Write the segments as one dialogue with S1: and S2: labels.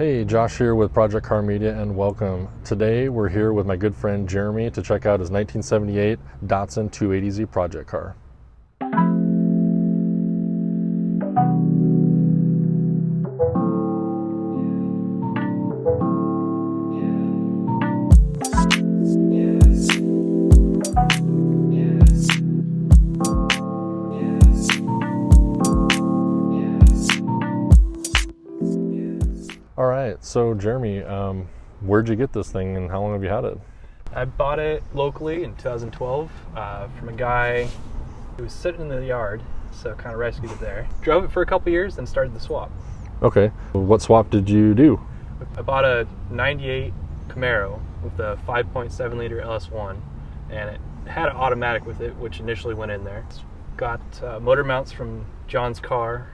S1: Hey, Josh here with Project Car Media, and welcome. Today we're here with my good friend Jeremy to check out his 1978 Datsun 280Z project car. All right, so Jeremy, where'd you get this thing and how long have you had it?
S2: I bought it locally in 2012 from a guy who was sitting in the yard, so kind of rescued it there. Drove it for a couple years, then started the swap.
S1: Okay, what swap did you do?
S2: I bought a 98 Camaro with a 5.7 liter LS1, and it had an automatic with it, which initially went in there. It's got motor mounts from John's Car,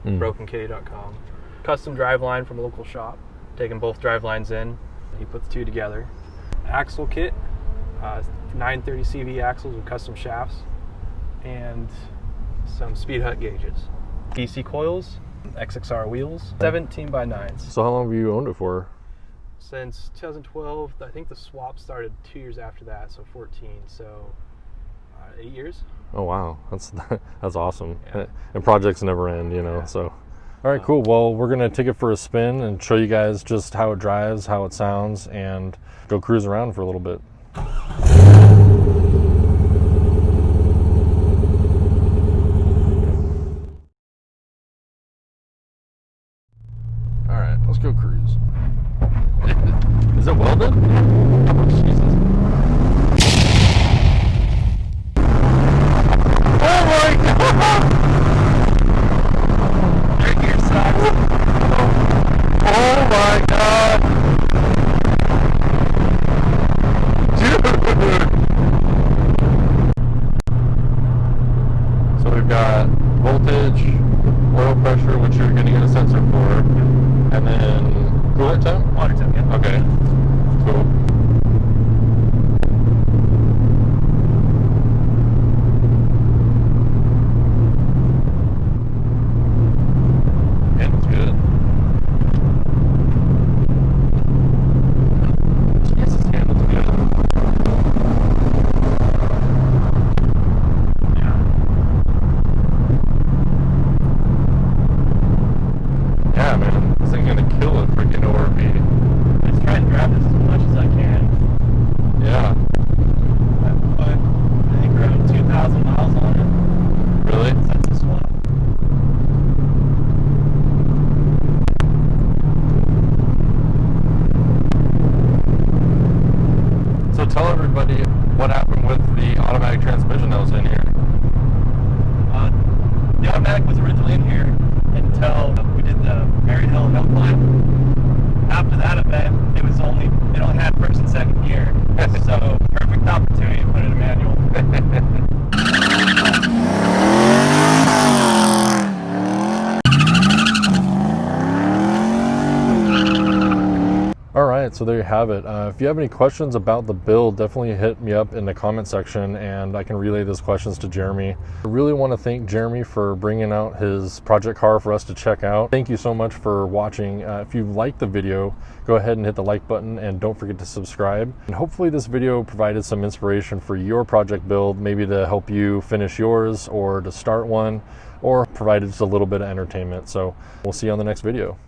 S2: brokenkitty.com. Custom Driveline from a local shop, taking both drivelines in. He put the two together. Axle kit, 930 CV axles with custom shafts, and some speed hut gauges. DC coils, XXR wheels, 17 by 9s.
S1: So how long have you owned it for?
S2: Since 2012, I think the swap started 2 years after that, so 14, so 8 years.
S1: Oh wow, that's awesome. Yeah. And projects never end, you know,
S2: yeah.
S1: So. All right, cool. Well, we're going to take it for a spin and show you guys just how it drives, how it sounds, and go cruise around for a little bit. All right, let's go cruise. Is it welded? Oh, Jesus. Oh my God! Oh my God! Dude! So we've got voltage, oil pressure, which you're going to get a sensor for, and then coolant temp?
S2: Water temp, yeah.
S1: Okay, cool. Tell everybody what happened with the automatic transmission that was in here.
S2: The automatic was originally in here until we did the Mary Hill climb. After that event, it only had first and second gear, so perfect opportunity to put in a manual.
S1: Alright, so there you have it. If you have any questions about the build, definitely hit me up in the comment section and I can relay those questions to Jeremy. I really want to thank Jeremy for bringing out his project car for us to check out. Thank you so much for watching. If you liked the video, go ahead and hit the like button and don't forget to subscribe. And hopefully this video provided some inspiration for your project build, maybe to help you finish yours or to start one, or provided just a little bit of entertainment. So we'll see you on the next video.